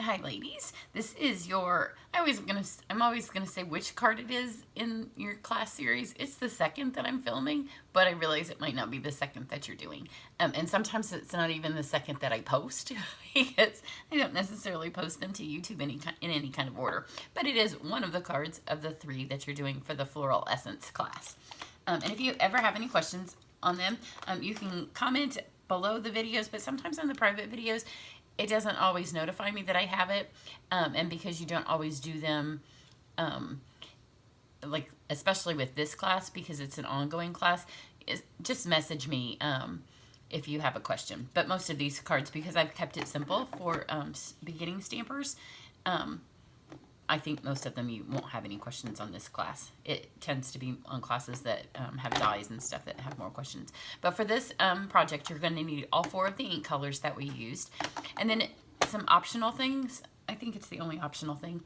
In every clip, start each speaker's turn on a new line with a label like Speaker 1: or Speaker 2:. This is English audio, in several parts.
Speaker 1: Hi ladies, this is your, I'm always gonna say which card it is in your class series. It's the second that I'm filming, but I realize it might not be the second that you're doing. And sometimes it's not even the second that I post because I don't necessarily post them to YouTube in any kind of order. But it is one of the cards of the 3 that you're doing for the Floral Essence class. And if you ever have any questions on them, you can comment below the videos, but sometimes on the private videos, it doesn't always notify me that I have it, and because you don't always do them, like especially with this class, because it's an ongoing class, just message me if you have a question. But most of these cards, because I've kept it simple for beginning stampers, I think most of them you won't have any questions on this class. It tends to be on classes that have dies and stuff that have more questions. But for this project, you're going to need all 4 of the ink colors that we used. And then some optional things. I think it's the only optional thing.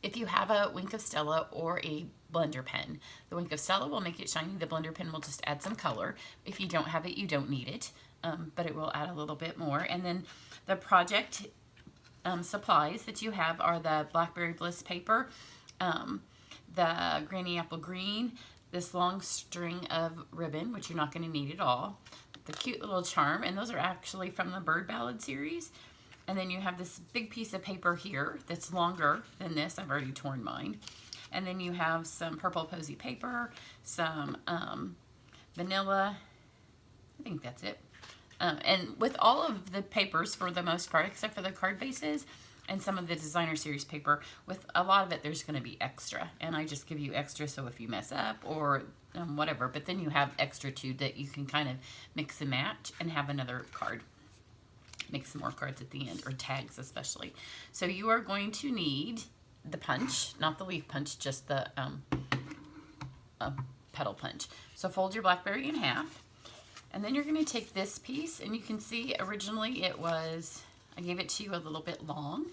Speaker 1: If you have a Wink of Stella or a blender pen, the Wink of Stella will make it shiny. The blender pen will just add some color. If you don't have it, you don't need it, but it will add a little bit more. And then the project supplies that you have are the Blackberry Bliss paper, the Granny Apple Green, this long string of ribbon, which you're not going to need at all, the cute little charm, and those are actually from the Bird Ballad series. And then you have this big piece of paper here that's longer than this. I've already torn mine. And then you have some purple posy paper, some vanilla. I think that's it. And with all of the papers, for the most part, except for the card bases and some of the designer series paper, with a lot of it, there's going to be extra. And I just give you extra so if you mess up or whatever, but then you have extra too that you can kind of mix and match and have another card. Make some more cards at the end, or tags especially. So you are going to need the punch, not the leaf punch, just the petal punch. So fold your Blackberry in half. And then you're going to take this piece, and you can see originally it was, I gave it to you a little bit long.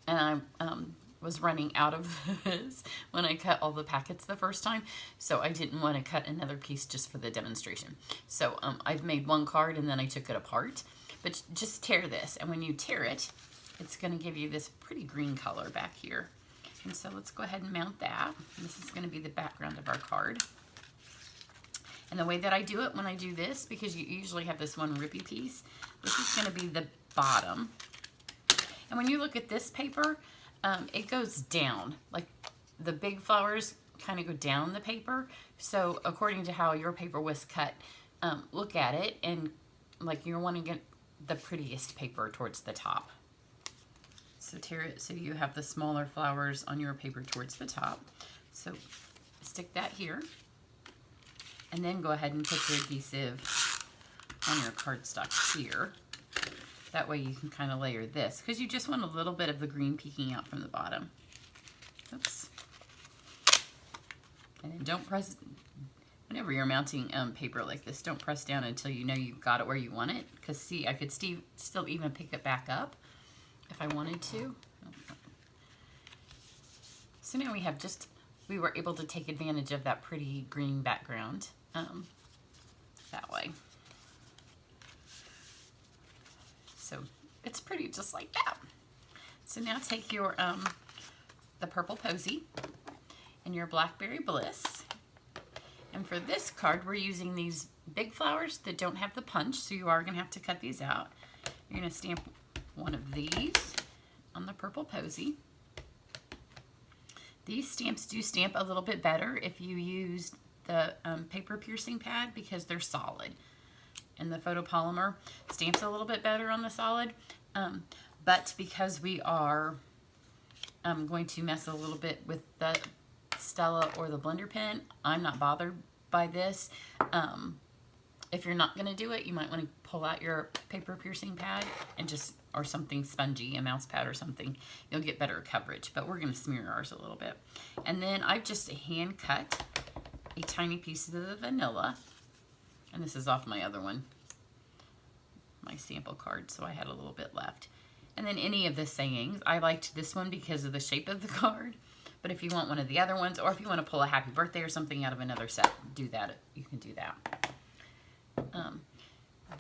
Speaker 1: And I was running out of this when I cut all the packets the first time. So I didn't want to cut another piece just for the demonstration. So I've made one card and then I took it apart. But just tear this, and when you tear it, it's going to give you this pretty green color back here. And so let's go ahead and mount that. This is going to be the background of our card. And the way that I do it when I do this, because you usually have this one rippy piece, this is going to be the bottom. And when you look at this paper, it goes down. Like the big flowers kind of go down the paper. So according to how your paper was cut, look at it, and like you want to get the prettiest paper towards the top. So tear it so you have the smaller flowers on your paper towards the top. So stick that here. And then go ahead and put your adhesive on your cardstock here. That way you can kind of layer this, because you just want a little bit of the green peeking out from the bottom. Oops. And then don't press, whenever you're mounting paper like this, don't press down until you know you've got it where you want it. Because see, I could still even pick it back up if I wanted to. So now we were able to take advantage of that pretty green background that way. So it's pretty just like that. So now take your the purple posy and your Blackberry Bliss. And for this card, we're using these big flowers that don't have the punch, so you are going to have to cut these out. You're going to stamp one of these on the purple posy. These stamps do stamp a little bit better if you use the paper piercing pad, because they're solid. And the photopolymer stamps a little bit better on the solid. But because we are going to mess a little bit with the Stella or the blender pen, I'm not bothered by this. If you're not going to do it, you might want to pull out your paper piercing pad and just, or something spongy, a mouse pad or something. You'll get better coverage, but we're going to smear ours a little bit. And then I've just hand cut a tiny piece of the vanilla. And this is off my other one, my sample card, so I had a little bit left. And then any of the sayings, I liked this one because of the shape of the card. But if you want one of the other ones, or if you want to pull a happy birthday or something out of another set, do that. You can do that.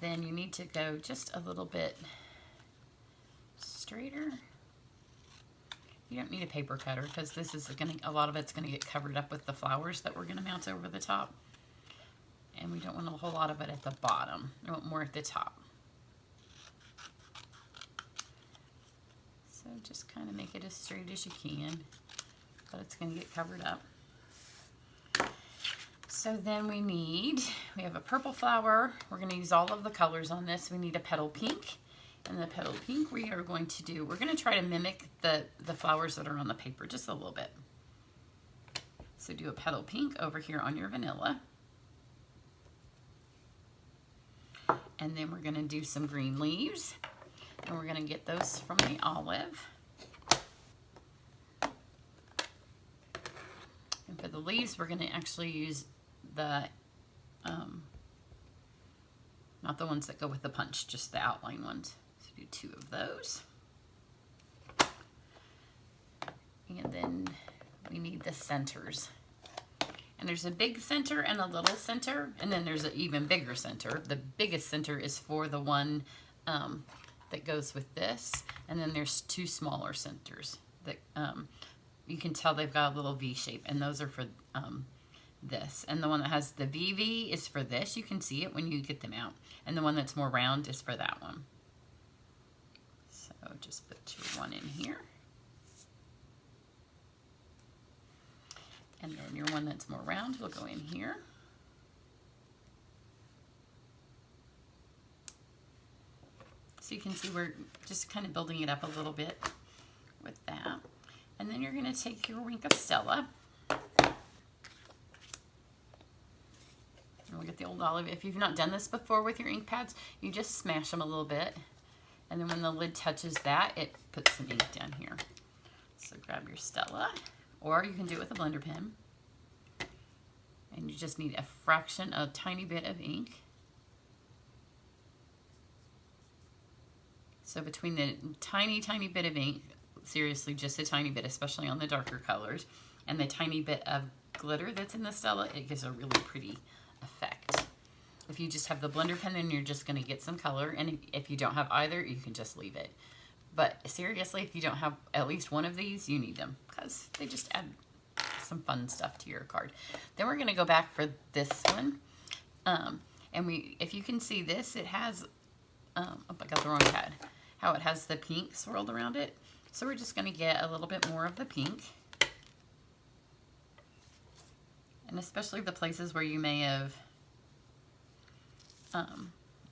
Speaker 1: Then you need to go just a little bit illustrator. You don't need a paper cutter because this is a lot of it's going to get covered up with the flowers that we're going to mount over the top. And we don't want a whole lot of it at the bottom. We want more at the top. So just kind of make it as straight as you can, but it's going to get covered up. So then we have a purple flower. We're going to use all of the colors on this. We need a petal pink. And the petal pink we're going to try to mimic the flowers that are on the paper just a little bit. So do a petal pink over here on your vanilla. And then we're going to do some green leaves. And we're going to get those from the olive. And for the leaves, we're going to actually use the, not the ones that go with the punch, just the outline ones. So do 2 of those. And then we need the centers. And there's a big center and a little center, and then there's an even bigger center. The biggest center is for the one that goes with this, and then there's 2 smaller centers that you can tell they've got a little V shape, and those are for this. And the one that has the VV is for this. You can see it when you get them out. And the one that's more round is for that one. So just put your one in here. And then your one that's more round will go in here. So you can see we're just kind of building it up a little bit with that. And then you're going to take your wink of Stella. And we'll get the old olive. If you've not done this before with your ink pads, you just smash them a little bit. And then when the lid touches that, it puts some ink down here. So grab your Stella. Or you can do it with a blender pen. And you just need a tiny bit of ink. So between the tiny bit of ink, seriously just a tiny bit, especially on the darker colors, and the tiny bit of glitter that's in the Stella, it gives a really pretty effect. If you just have the blender pen, then you're just going to get some color. And if you don't have either, you can just leave it. But seriously, if you don't have at least one of these, you need them because they just add some fun stuff to your card. Then we're going to go back for this one. And if you can see this, it has, oh, I got the wrong pad, how it has the pink swirled around it. So we're just going to get a little bit more of the pink. And especially the places where you may have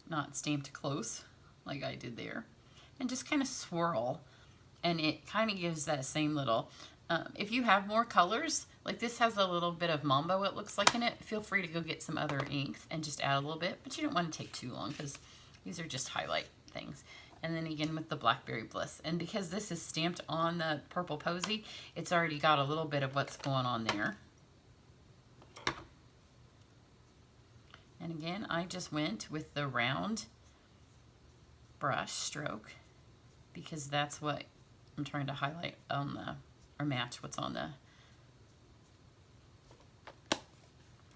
Speaker 1: not stamped close, like I did there. And just kind of swirl, and it kind of gives that same little, if you have more colors, like this has a little bit of Mambo it looks like in it, feel free to go get some other inks and just add a little bit, but you don't want to take too long because these are just highlight things. And then again with the Blackberry Bliss, and because this is stamped on the Purple Posy, it's already got a little bit of what's going on there. And again, I just went with the round brush stroke because that's what I'm trying to highlight on the, or match what's on the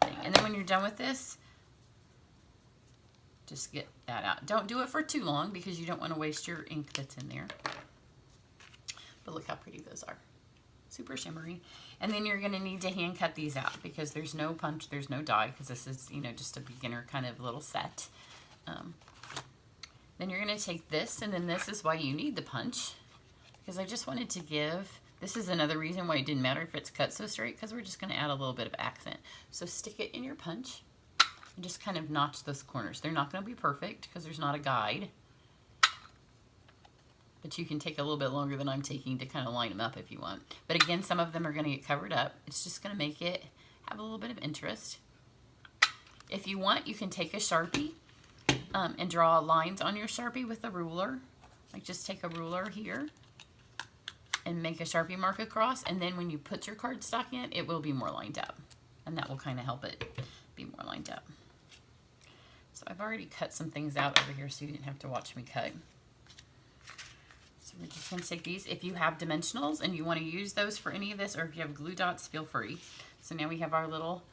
Speaker 1: thing. And then when you're done with this, just get that out. Don't do it for too long because you don't want to waste your ink that's in there. But look how pretty those are. Super shimmery. And then you're going to need to hand cut these out because there's no punch, there's no die because this is, you know, just a beginner kind of little set. Then you're going to take this, and then this is why you need the punch, because I just wanted to give, this is another reason why it didn't matter if it's cut so straight, because we're just going to add a little bit of accent. So stick it in your punch and just kind of notch those corners. They're not going to be perfect because there's not a guide, but you can take a little bit longer than I'm taking to kind of line them up if you want. But again, some of them are going to get covered up. It's just going to make it have a little bit of interest. If you want, you can take a Sharpie and draw lines on your Sharpie with a ruler. Like just take a ruler here and make a Sharpie mark across, and then when you put your cardstock in, it will be more lined up. And that will kind of help it be more lined up. So I've already cut some things out over here so you didn't have to watch me cut. So we're just going to take these. If you have dimensionals and you want to use those for any of this, or if you have glue dots, feel free. So now we have our little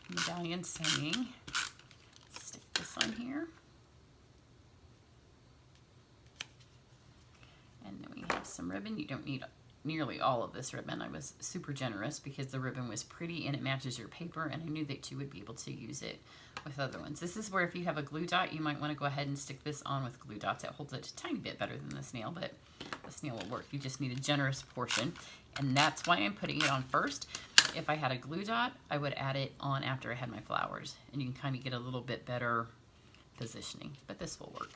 Speaker 1: medallion saying, stick this on here. have some ribbon. You don't need nearly all of this ribbon. I was super generous because the ribbon was pretty and it matches your paper, and I knew that you would be able to use it with other ones. This is where if you have a glue dot, you might want to go ahead and stick this on with glue dots. It holds it a tiny bit better than the snail, but the snail will work. You just need a generous portion, and that's why I'm putting it on first. If I had a glue dot, I would add it on after I had my flowers, and you can kind of get a little bit better positioning, but this will work.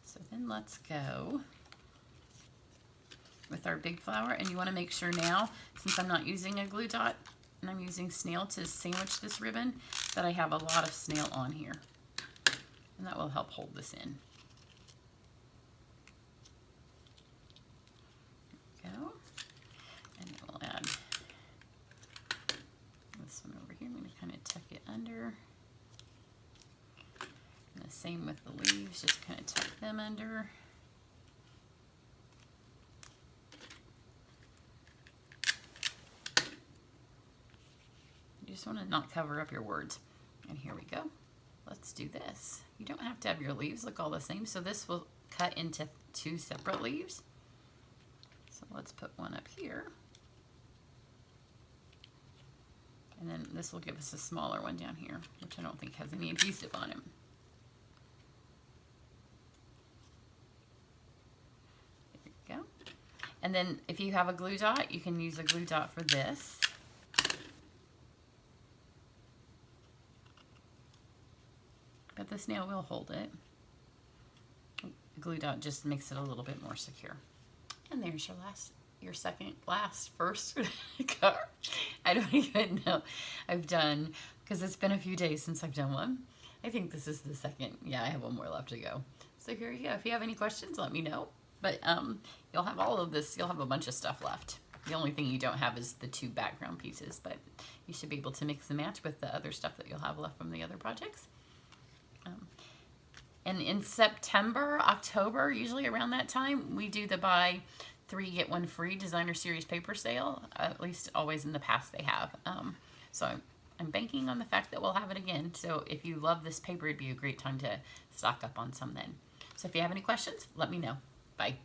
Speaker 1: So then let's go with our big flower, and you want to make sure now, since I'm not using a glue dot and I'm using snail to sandwich this ribbon, that I have a lot of snail on here, and that will help hold this in. There we go. And then we'll add this one over here. I'm going to kind of tuck it under. And the same with the leaves, just kind of tuck them under. You just want to not cover up your words. And here we go. Let's do this. You don't have to have your leaves look all the same, so this will cut into 2 separate leaves. So let's put one up here. And then this will give us a smaller one down here, which I don't think has any adhesive on it. There we go. And then if you have a glue dot, you can use a glue dot for this. But the snail will hold it. Glue dot just makes it a little bit more secure. And there's your second last first card. I don't even know. I've done, because it's been a few days since I've done one. I think this is the second. Yeah, I have one more left to go. So here you go. If you have any questions, let me know. But you'll have all of this. You'll have a bunch of stuff left. The only thing you don't have is the 2 background pieces, but you should be able to mix and match with the other stuff that you'll have left from the other projects. And in September, October, usually around that time, we do the buy 3 get 1 free designer series paper sale. At least always in the past they have. So I'm banking on the fact that we'll have it again. So if you love this paper, it'd be a great time to stock up on some then. So if you have any questions, let me know. Bye.